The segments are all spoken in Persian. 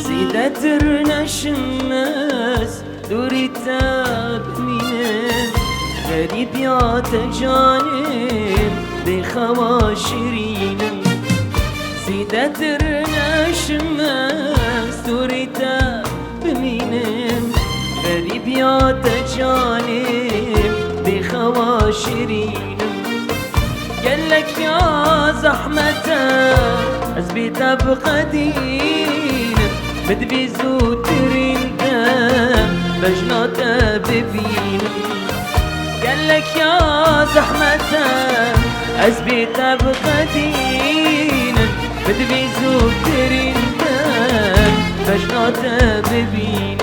زيدتر نشمس دوري تابمين غريب يا تجانب بخواشرينم زيدتر نشمس دوري تابمين غريب يا تجانب بخواشرينم قالك يا زحمته أزبيت بقديم بدبي زوترين بجناته ببينم قالك يا زحمته أزبيت بقديم بدبي زوترين بجناته ببينم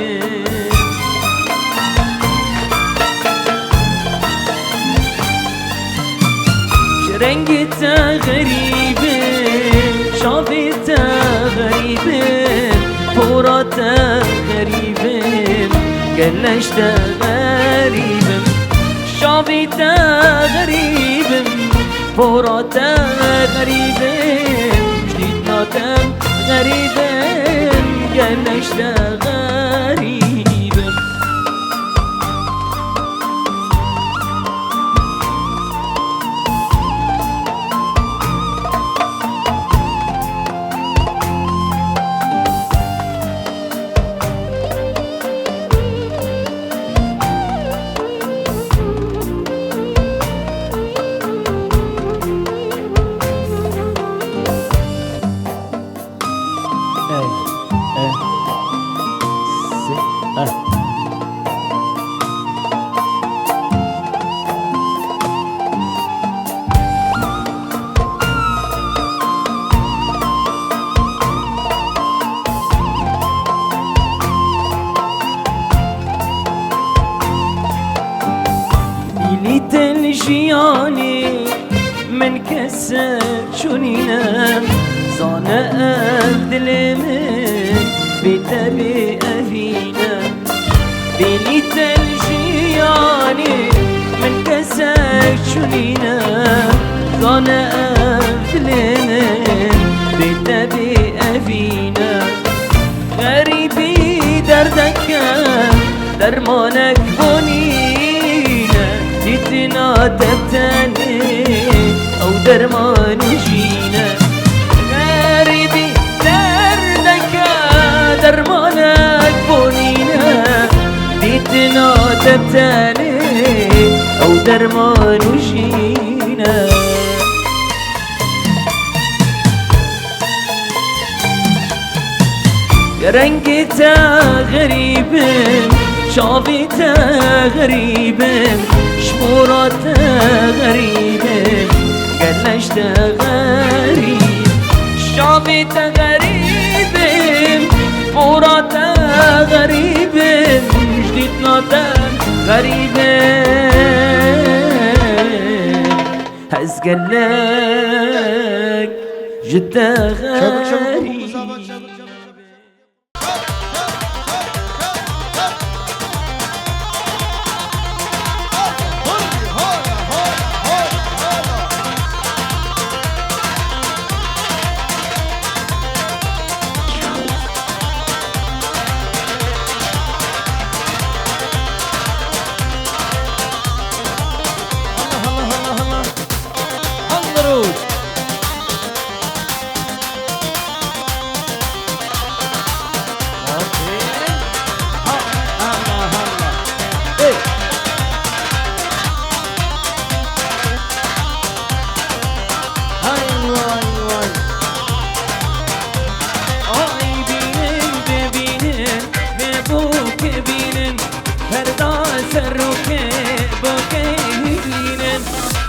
رنگته غریبه شافته غریبه پوراته غریبه گلشته غریبه شافته غریبه پوراته غریبه جدیدناته غریبه گلشته غریبه جياني من كسر شنينا صانع أبدل من بتبي أفينا بليت الجياني من كسر شنينا صانع أبدل من بتبي أفينا غريبي دردك درمانك بنينا جيتنا تبتني أو درمان جينا غريبي دردك درمانك بنينا جيتنا تبتني أو درمان جينا رنگته غریبه شافته غریبه شموراته غریبه گلشته غریب شافته غریبه شموراته غریبه جدیدناته غریبه هز قلك جده غریب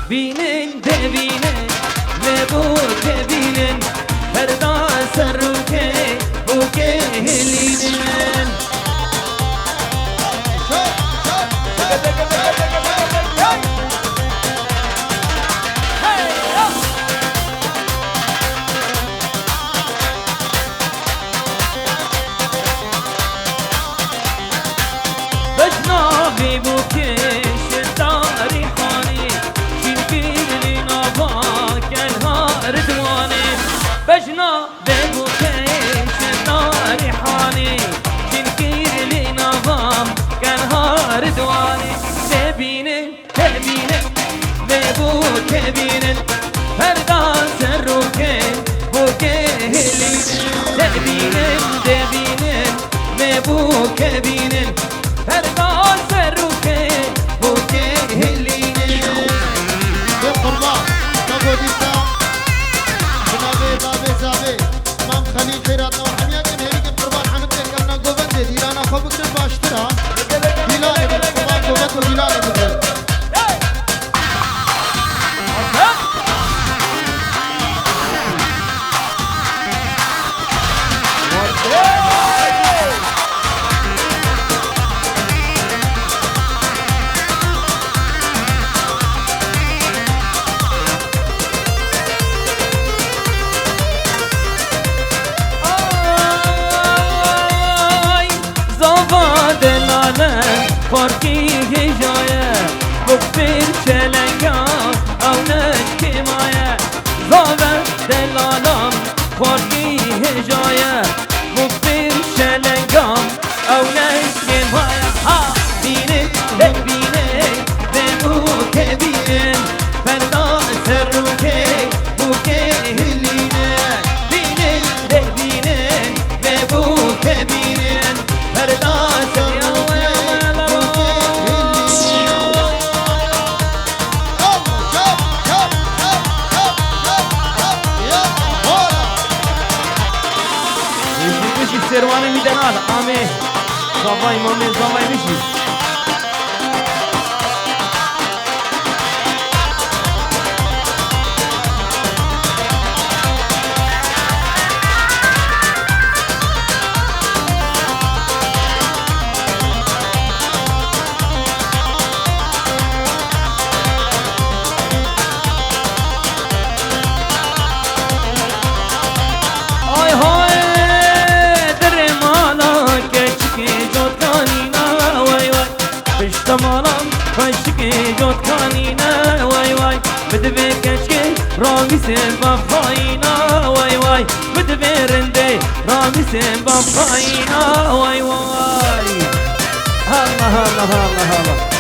بینن ببینن لبوک بینن فردا سروکه بوکه هلینن دواني تبينن تبينن لبو كبينن فردان سروكن بوكي هلين تبينن تبينن لبو كبينن فردان سروكن بوكي هلين قربان نبوديستا جنابي بابي زابي امام خليل خيرات نور حمية كن هيك قربان حمد كنا قوبت ديلانا خبك باشترا ديلاني قربان قوبت وديلاني بكر فارکی هجایه بکفیر چلنگا او نشکی مایه زاور دلالام فارکی هجایه بکفیر چلنگا او نشکی مایه ها بینه بینه بمو که بینه فردا سر رو که بو که هلینه بینه بینه بمو که بینه فردا سر سروانه میدن آمه زاوای مامه زاوای میشی تمام خشکی جد کانینا وای وای بده بکشکی رامی سن با پایینا وای وای بده برنده رامی سن با پایینا وای وای الله الله الله الله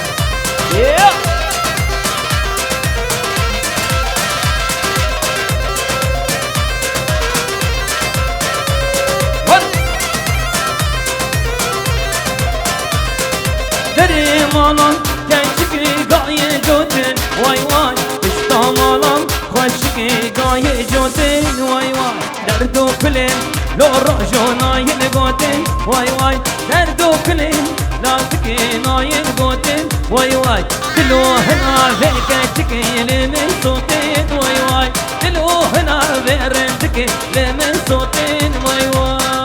مالان کنچکی گای جوتن وای وای اشتا مالان خوشکی گای جوتن وای وای درد و کلن لورا جوناین گوتن وای وای درد و کلن لازکی ناین گوتن وای وای دلو هنا کنچکی لمن صوتن وای وای دلو هنا برندکی لمن صوتن وای وای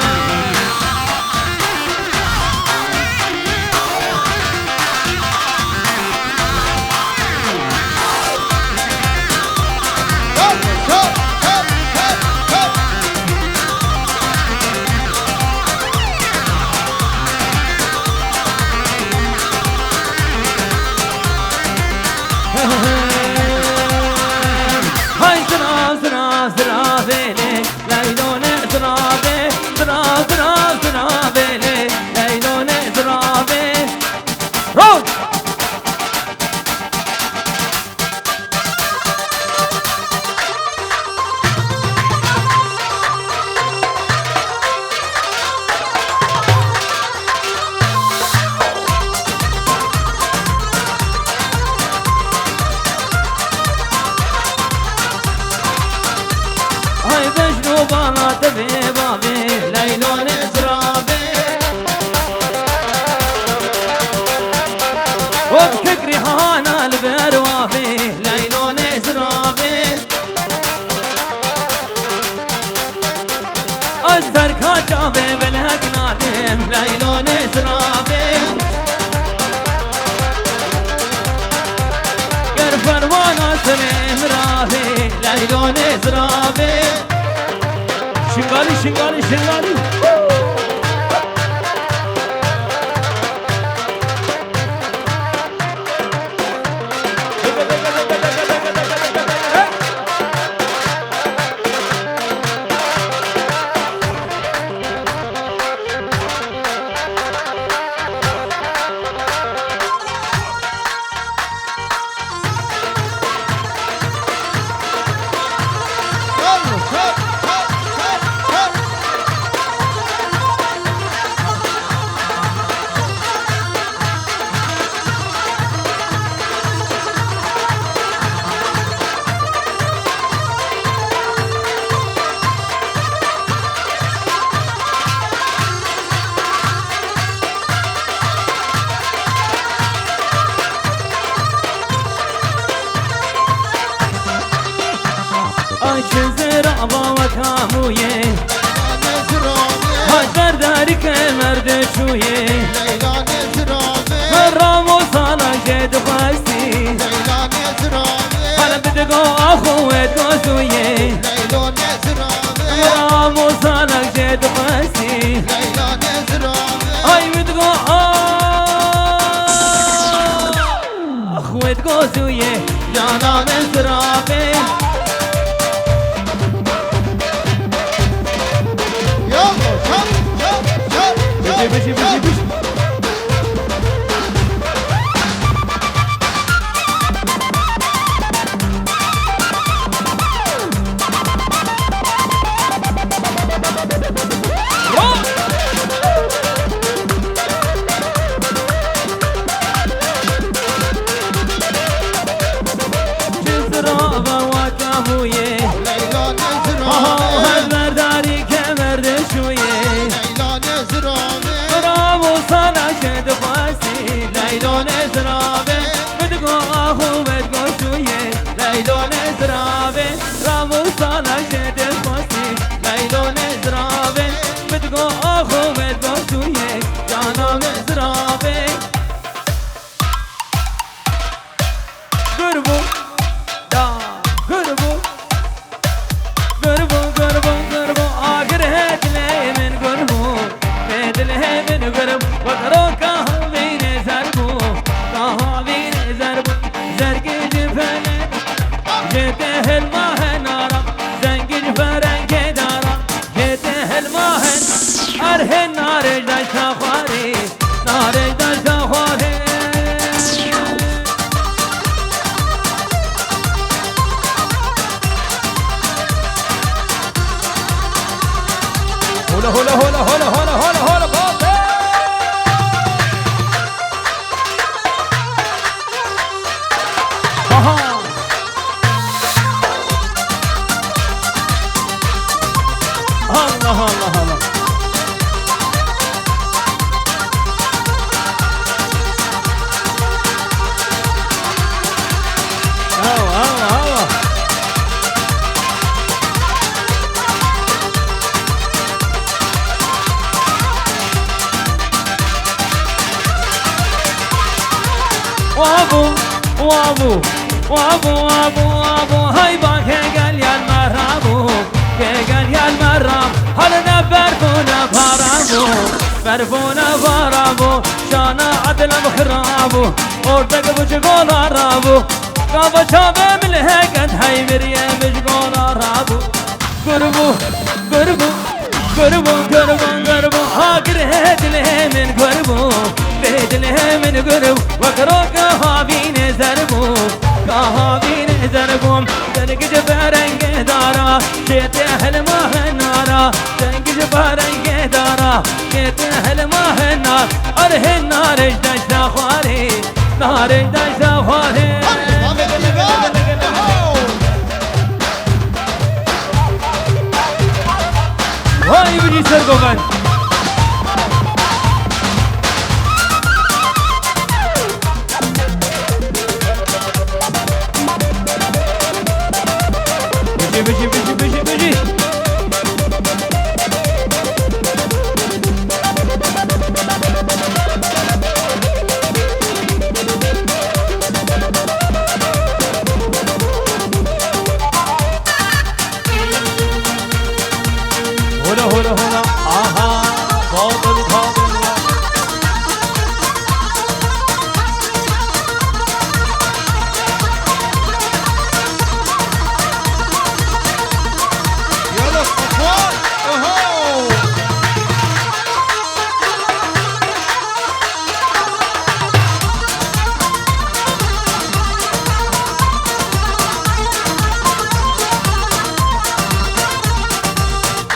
Hay zra zra zra bele laylone zra be zra zra zra bele laylone zra be roll bana tebe babe laylon ezrabe وبكك ريحان البروافي laylon ezrabe أزهر كاتبه بالهك نادم laylon ezrabe قرفر وانا سلم رافي laylon ezrabe شنغالي شنغالي شنغالي كامويه ليلى نزرامي هاجر دارك مرد شويه ليلى نزرامي مرام وصالا جد خاستي ليلى نزرامي انا بدقو اخوات قوسويه ليلى نزرامي مرام وصالا جد خاستي ليلى نزرامي هاي بدقو اخوات قوسويه جانا نزرابي يلا شب شب شب بشي بشي بشي بشي جزرابة وكامويه ليلى نزرامي هالبرداري كمرد شويه ليلى نزرامي مرام وصالا جد خاستي ليلو نزرابي بدقو اخو بدقو شويه ليلو نزرابي رام وصالا جد خاستي ليلو نزرابي بدقو اخو بدقو شويه جانا نزرابي قربو دا قربو قربو قربو قربو آخر هيت لي من قربو هيت لي من قرب وقرو كهوين زربو كهوين زربو زرقي جفلت جته الماء نارا زنقي جفرنك دارا جته الماء أرهن نار دشتا خواري نار دشتا خواري هولا هولا هولا هولا هولا هولا هولا بابا اها الله الله الله هوا هوا هوا وابو وابو وابو وابو وابو هاي باك قال يا المرابو قال يا المراب هل نبرفونا فرابو برفونا فرابو شانا عدل مخرابو اورتك بجقول رابو قابا شابه من الهيكت هاي مريم بجقول رابو قربو قربو قربو قربو قربو هاكر هيد له من قربو بيد له من قرب وقرو كهابين زربو كهابين زربو زنق جبرنگ دارا شيت اهل ماه نارا زنق جبرنگ دارا شيت اهل ماه نار اره نار دشتا خواري نار دشتا خواري هاي بجي سرقوغن بجي بجي بجي بجي بجي هلا هلا هلا آها باطل باطل يلا صفوان اهو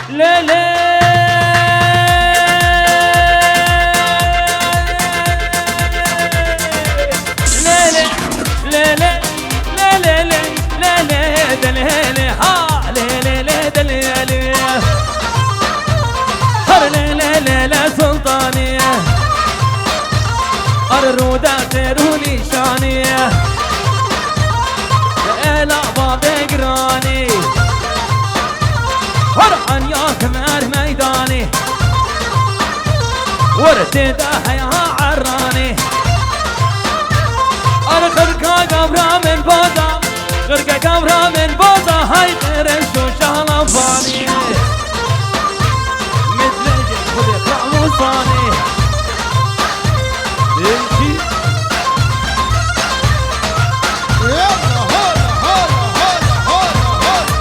لا لا سلطانية الرودة تروني شانية لا باب قراني فرحان يا ثمر ميداني ورددها يا عراني الخرقة قبرة من بوضة غرقة قبرة من بوضة هاي غير الشوشة لفاني مثل الجن خذ يطلع وصاني امشي يلا هلا هلا هلا هلا هلا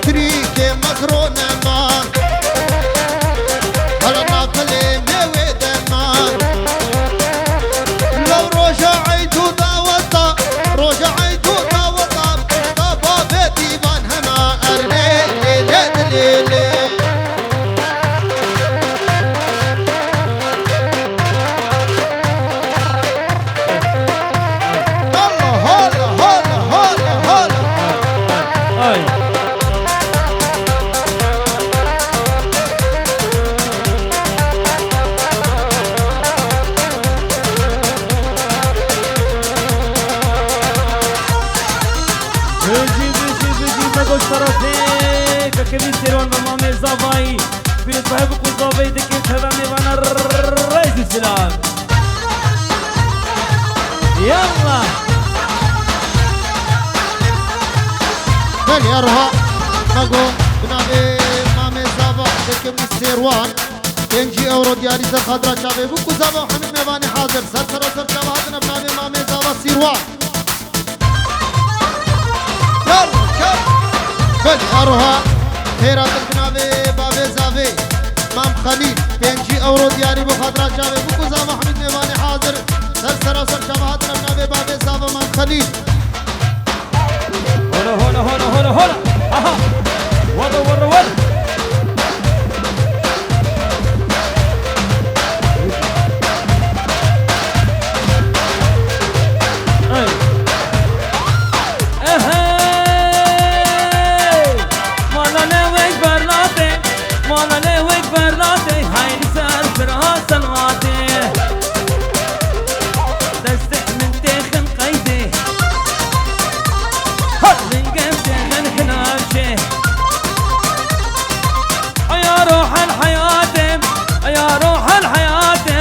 تريكي مكرونة ما هلا ناقلي مويدة ما لو رجعيتو داوطا رجعيتو داوطا طابا بيتي بانهما أرلي ليلي كبير سيرون مامي زافاي في صاحبك وزافاي دكي تهبني وانا رئيس السلام يلا بل يروها مقو بنابي مامي زافا دكي سيروان 5 اورو دياري سر خضرا شابي بكو زافا وحمد ميواني حاضر سر سر شابهاتنا بنابي مامي زافا سيروان يلا شب بل يروها خيرات الجنابي بابي زافي مام خليل 5 اورو دياري بخاطرات شابي بكو زافا حمد ميواني حاضر سر شابهاتنا بنابي بابي زافا مام خليل هلا اها ورا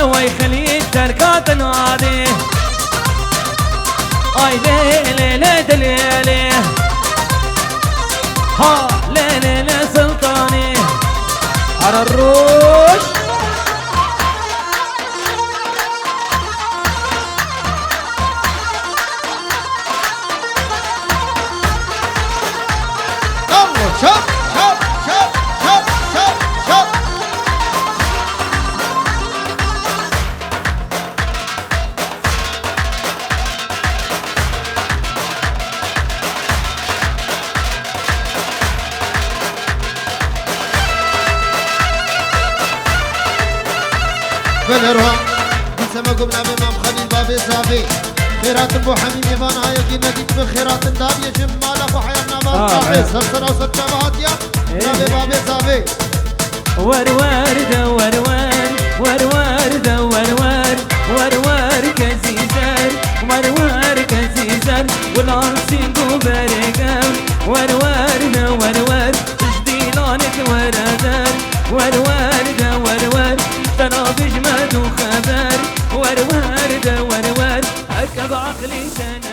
ويخلي التركات نادي اي ليلي دليلي ها ليلي سلطاني على الروش يلا شب بلرها بسما قمنا بمام خليل بابي صافي خيرات ابو حميد يبان هاي نديك بخيرات الدار يجم مالك وحيرنا ما صافي سرسر وسر شبهات يا نابي بابي صافي ور كزيزر ور كزيزر والعرسين برقم ور تجديلانك وردر ور ترى بجمد وخبر ور هكا بعقلي ثاني